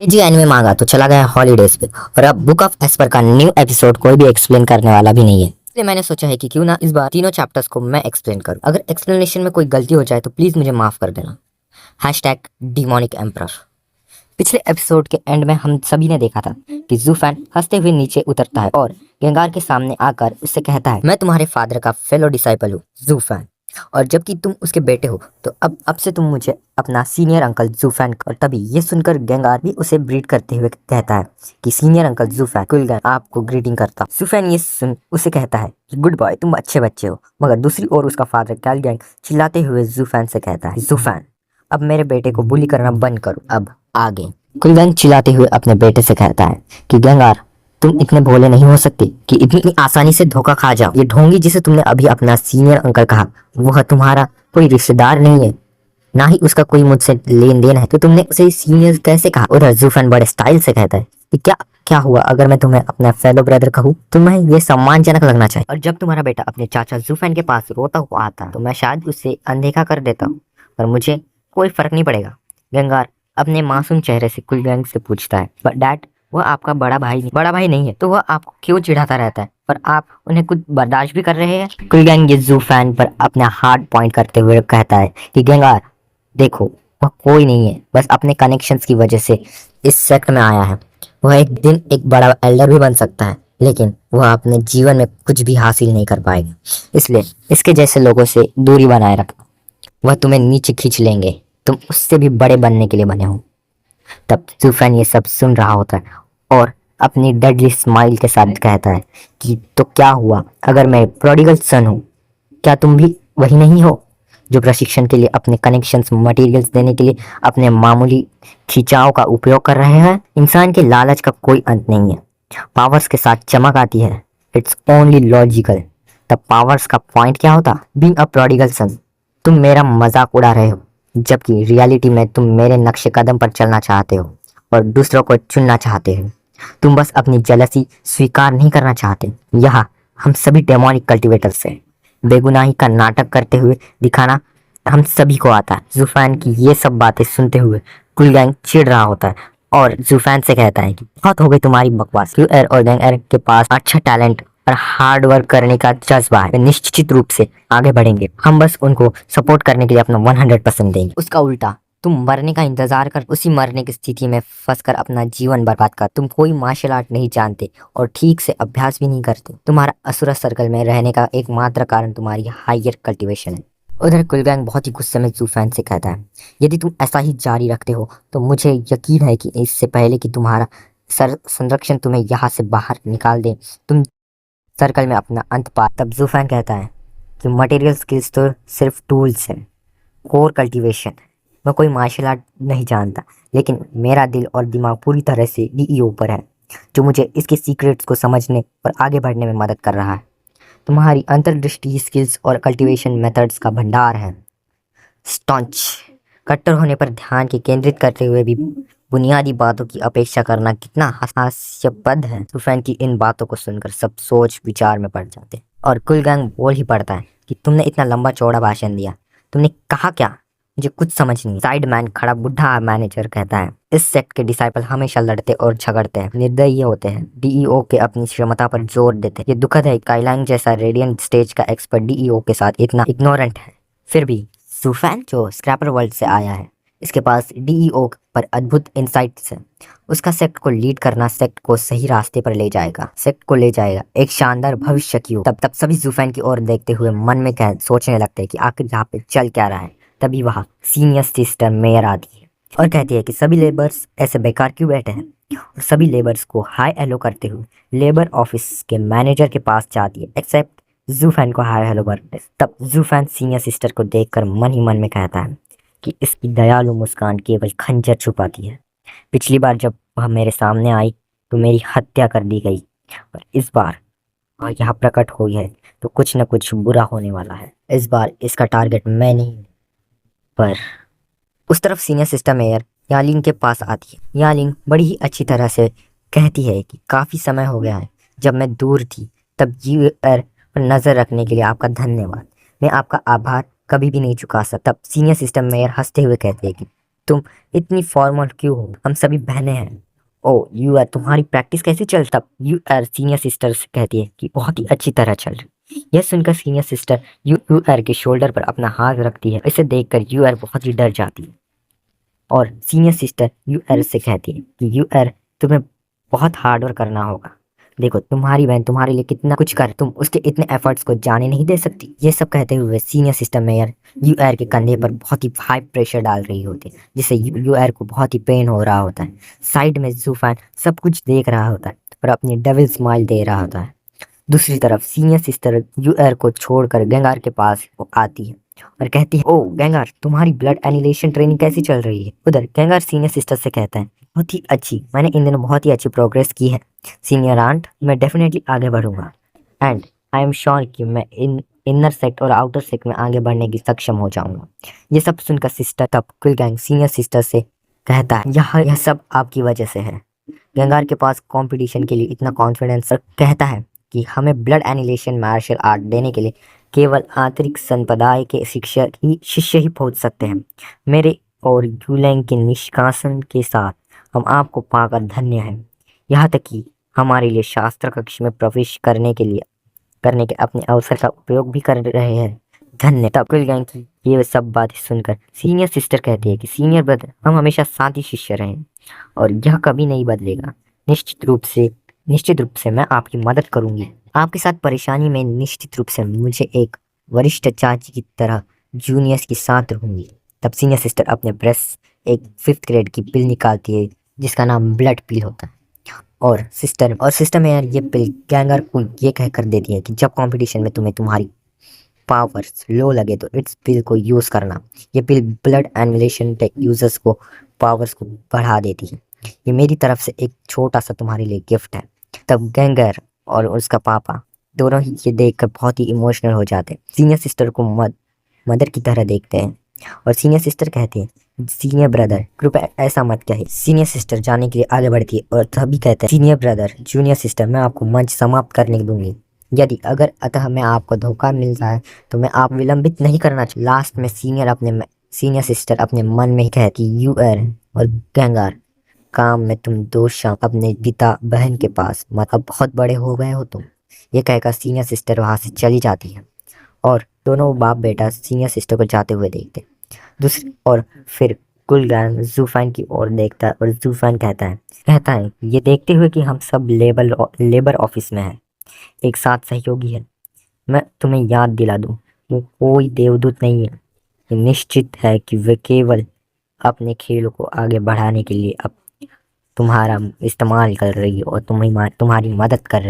जी anime मांगा तो चला गया हॉलीडेज पे। और अब बुक ऑफ एस्पर का न्यू एपिसोड कोई भी एक्सप्लेन करने वाला भी नहीं है, इसलिए मैंने सोचा है कि क्यों ना इस बार तीनों चैप्टर्स को मैं एक्सप्लेन करूं। अगर एक्सप्लेनेशन में कोई गलती हो जाए तो प्लीज मुझे माफ कर देना। Hashtag demonic emperor. पिछले एपिसोड के एंड में हम सभी ने देखा था कि जूफैन हंसते हुए नीचे उतरता है और गेंगार के सामने आकर उससे कहता है, मैं तुम्हारे फादर का फेलो डिसाइपल हूँ जूफैन, और जबकि तुम उसके बेटे हो तो अब से तुम मुझे अपना सीनियर अंकल जूफैन। और तभी ये सुनकर गेंगार भी उसे ब्रीड करते हुए कहता है कि सीनियर अंकल जूफैन कुलगैन आपको ग्रीटिंग करता हूं। जूफैन ये सुन उसे कहता है कि गुड बॉय, तुम अच्छे बच्चे हो। मगर दूसरी ओर उसका फादर कैलगैंग चिल्लाते हुए जूफैन से कहता है, जूफैन अब मेरे बेटे को बुली करना बंद करो, अब आगे। कुलगैंग चिल्लाते हुए अपने बेटे से कहता है कि गेंगार तुम इतने भोले नहीं हो सकते कि इतनी आसानी से धोखा खा जाओ। ये ढोंगी जिसे तुमने अभी अपना सीनियर अंकल कहा वह तुम्हारा कोई रिश्तेदार नहीं है, ना ही उसका कोई मुझसे लेन देन है, तो तुमने उसे सीनियर कैसे कहा। उधर जूफन बड़े स्टाइल से कहता है कि क्या क्या हुआ अगर मैं तुम्हें अपना फेलो ब्रदर कहूँ, तुम्हें ये सम्मानजनक लगना चाहिए। और जब तुम्हारा बेटा अपने चाचा जूफन के पास रोता हुआ आता तो मैं शायद उसे अनदेखा कर देता हूँ, पर मुझे कोई फर्क नहीं पड़ेगा। गंगार अपने मासूम चेहरे से कुलगैंग से पूछता है, बट डैड वह आपका बड़ा भाई नहीं है तो वह आपको क्यों चिढ़ाता रहता है, पर आप उन्हें कुछ बर्दाश्त भी कर रहे हैं। कुलगैंग ये जूफैन पर अपना हार्ड पॉइंट करते हुए कहता है कि गेंगार देखो वह कोई नहीं है, बस अपने कनेक्शंस की वजह से इस सेक्ट में आया है। वह एक दिन एक बड़ा एल्डर भी बन सकता है, लेकिन वह अपने जीवन में कुछ भी हासिल नहीं कर पाएगा, इसलिए इसके जैसे लोगों से दूरी बनाए रखना। वह तुम्हें नीचे खींच लेंगे, तुम उससे भी बड़े बनने के लिए बने हो। तब जूफैन ये सब सुन रहा होता है और अपनी डेडली स्माइल के साथ कहता है कि तो क्या हुआ अगर मैं प्रोडिगल सन हूँ, क्या तुम भी वही नहीं हो जो प्रशिक्षण के लिए अपने कनेक्शंस मटेरियल्स देने के लिए अपने मामूली खिंचाव का उपयोग कर रहे हैं। इंसान के लालच का कोई अंत नहीं है, पावर्स के साथ चमक आती है, इट्स ओनली लॉजिकल। तब पावर्स का पॉइंट क्या होता, बीइंग अ प्रोडिगल सन। तुम मेरा मजाक उड़ा रहे हो, जबकि रियलिटी में तुम मेरे नक्शे कदम पर चलना चाहते हो और दूसरों को चुनना चाहते हो। तुम बस अपनी जलसी स्वीकार नहीं करना चाहते। यहाँ हम सभी डेमोनिक कल्टिवेटर्स हैं, बेगुनाही का नाटक करते हुए दिखाना हम सभी को आता है। जूफैन की ये सब बातें सुनते हुए कुलगैंग चिढ़ रहा होता है और जूफैन से कहता है कि बहुत हो गई तुम्हारी बकवास। क्यूएर और गैंगर के पास अच्छा टैलेंट और हार्ड वर्क करने का जज्बा है, वे निश्चित रूप से आगे बढ़ेंगे। हम बस उनको सपोर्ट करने के लिए अपना 100% देंगे। उसका उल्टा तुम मरने का इंतजार कर उसी मरने की स्थिति में फंसकर अपना जीवन बर्बाद कर। तुम कोई मार्शल आर्ट नहीं जानते और ठीक से अभ्यास भी नहीं करते। तुम्हारा असुर सर्कल में रहने का एकमात्र कारण तुम्हारी हायर कल्टीवेशन है। उधर कुलगैंग बहुत ही गुस्से में जूफैन से कहता है, यदि तुम ऐसा ही जारी रखते हो तो मुझे यकीन है कि इससे पहले कि तुम्हारा संरक्षण तुम्हें यहाँ से बाहर निकाल दे, तुम सर्कल में अपना अंत पा। तब जूफैन कहता है कि मटेरियल स्किल्स तो सिर्फ टूल्स हैं, कोर कल्टीवेशन। मैं कोई मार्शल आर्ट नहीं जानता, लेकिन मेरा दिल और दिमाग पूरी तरह से डीईओ पर है, जो मुझे इसके सीक्रेट्स को समझने और आगे बढ़ने में मदद कर रहा है। तुम्हारी अंतर्दृष्टि स्किल्स और कल्टीवेशन मेथड्स का भंडार है। स्टॉन्च कट्टर होने पर ध्यान के केंद्रित करते हुए भी बुनियादी बातों की अपेक्षा करना कितना हास्यास्पद है। सुफैन की इन बातों को सुनकर सब सोच विचार में पड़ जाते हैं और कुलगैंग बोल ही पड़ता है कि तुमने इतना लंबा चौड़ा भाषण दिया, तुमने कहा क्या, मुझे कुछ समझ नहीं। साइड मैन खड़ा बुढ़ा मैनेजर कहता है, इस सेक्ट के डिसाइपल हमेशा लड़ते और झगड़ते हैं, निर्दयी होते हैं, डीईओ के अपनी क्षमता पर जोर देते हैं। ये दुखद है, काइलांग जैसा रेडियंट स्टेज का एक्सपर्ट डीईओ के साथ इतना इग्नोरेंट है। फिर भी सुफैन जो स्क्रैपर वर्ल्ड से आया है, इसके पास डीईओ पर अद्भुत इंसाइट्स है। उसका सेक्ट को लीड करना सेक्ट को सही रास्ते पर ले जाएगा, सेक्ट को ले जाएगा एक शानदार भविष्य की ओर। तब सभी जुफैन की ओर देखते हुए मन में सोचने लगते हैं कि आखिर यहाँ पे चल क्या रहा है। तभी वहाँ सीनियर सिस्टर मेयर आती है और कहती है कि सभी लेबर्स ऐसे बेकार क्यों बैठे हैं, और सभी लेबर्स को हाई हेलो करते हुए लेबर ऑफिस के मैनेजर के पास जाती है, एक्सेप्ट जूफैन को हाई हेलो करते। तब जूफैन सीनियर सिस्टर को देखकर मन ही मन में कहता है कि इसकी दयालु मुस्कान केवल खंजर छुपाती है। पिछली बार जब वह मेरे सामने आई तो मेरी हत्या कर दी गई, पर इस बार वह यहाँ प्रकट हुई है तो कुछ न कुछ बुरा होने वाला है। इस बार इसका टारगेट मैं नहीं, पर उस तरफ सीनियर सिस्टर मेयर यालिंग के पास आती है। यालिंग बड़ी ही अच्छी तरह से कहती है कि काफ़ी समय हो गया है जब मैं दूर थी, तब पर नज़र रखने के लिए आपका धन्यवाद, मैं आपका आभार कभी भी नहीं चुका सकता। तब सीनियर सिस्टर मेयर हंसते हुए कहते हैं कि तुम इतनी फॉर्मल क्यों हो? हम सभी बहनें हैं। ओ यू आर, तुम्हारी प्रैक्टिस कैसी चलता? यू आर सीनियर सिस्टर से कहती है कि बहुत ही अच्छी तरह चल रही। यह सुनकर सीनियर सिस्टर यू आर के शोल्डर पर अपना हाथ रखती है। इसे देखकर यू आर बहुत ही डर जाती है और सीनियर सिस्टर यू आर से कहती है कि यू आर, तुम्हें बहुत हार्ड वर्क करना होगा। देखो तुम्हारी बहन तुम्हारे लिए कितना कुछ कर, तुम उसके इतने एफर्ट्स को जाने नहीं दे सकती। ये सब कहते हुए सीनियर सिस्टर मेयर यू आर के कंधे पर बहुत ही हाई प्रेशर डाल रही होती है, जिससे यू आर को बहुत ही पेन हो रहा होता है। साइड में जूफान सब कुछ देख रहा होता है और अपनी डबल स्माइल दे रहा होता है। दूसरी तरफ सीनियर सिस्टर यूएल को छोड़कर गंगार के पास वो आती है और कहती है, ओ गंगार, तुम्हारी ब्लड एनिलेशन ट्रेनिंग कैसी चल रही है? उधर गंगार सीनियर सिस्टर से कहता है, बहुत ही अच्छी, मैंने इन दिनों बहुत ही अच्छी प्रोग्रेस की है सीनियर आंट, मैं डेफिनेटली आगे बढ़ूंगा एंड आई एम श्योर कि मैं इन इनर सेक्ट और आउटर सेक्ट में आगे बढ़ने की सक्षम हो जाऊंगा। ये सब सुनकर सिस्टर तब कुल गैंग सीनियर सिस्टर से कहता है, यह सब आपकी वजह से है। गंगार के पास कंपटीशन के लिए इतना कॉन्फिडेंस कहता है कि हमें ब्लड एनिलेशन मार्शल आर्ट देने के लिए केवल आंतरिक संप्रदाय के शिष्य ही पहुंच सकते हैं। मेरे और यूलैंग के निष्कासन के साथ हम आपको पाकर धन्य हैं। यहाँ तक कि हमारे लिए शास्त्र कक्ष में प्रवेश करने के अपने अवसर का उपयोग भी कर रहे हैं। धन्य। तब गैंग की ये सब बातें सुनकर सीनियर सिस्टर कहती है कि सीनियर ब्रदर, हम हमेशा शांति शिष्य रहे और यह कभी नहीं बदलेगा। निश्चित रूप से मैं आपकी मदद करूंगी। आपके साथ परेशानी में निश्चित रूप से मुझे एक वरिष्ठ चाची की तरह जूनियर्स के साथ रहूंगी। तब सीनियर सिस्टर अपने ब्रेस्ट एक 5th ग्रेड की पिल निकालती है जिसका नाम ब्लड पिल होता है और सिस्टर में यार ये पिल गैंगर को ये कहकर देती है कि जब कंपटीशन में तुम्हारी पावर्स लो लगे तो इस पिल को यूज करना। ये पिल ब्लड एनिमेशन टेक यूजर्स को पावर्स को बढ़ा देती है। ये मेरी तरफ से एक छोटा सा तुम्हारे लिए गिफ्ट है। तब गैंगर और उसका पापा दोनों ही ये देखकर बहुत ही इमोशनल हो जाते हैं। सीनियर सिस्टर को मदर की तरह देखते हैं और सीनियर सिस्टर कहती है, सीनियर ब्रदर कृपया ऐसा मत कहिए। सीनियर सिस्टर जाने के लिए आगे बढ़ती है और तभी कहते हैं, सीनियर ब्रदर जूनियर सिस्टर, मैं आपको मंच समाप्त करने दूंगी यदि अगर अतः मैं आपको धोखा मिलता है तो मैं आप विलंबित नहीं करना चाहिए। लास्ट में सीनियर सिस्टर अपने मन में ही कहती, यू आर और गैंगार, काम में तुम दो शाम अपने पिता बहन के पास मत, अब बहुत बड़े हो गए हो तुम। ये कहकर सीनियर सिस्टर वहां से चली जाती है और दोनों बाप बेटा सीनियर सिस्टर को जाते हुए देखते। दूसरी और फिर कुल गैंग जूफान की ओर देखता है और जूफान कहता है ये देखते हुए कि हम सब लेबर ऑफिस में हैं, एक साथ सहयोगी है, मैं तुम्हें याद दिला दूं, वो कोई देवदूत नहीं है। ये निश्चित है कि वे केवल अपने खेलों को आगे बढ़ाने के लिए अब तुम्हारा इस्तेमाल कर रही है और तुम्हारी मदद कर रही है।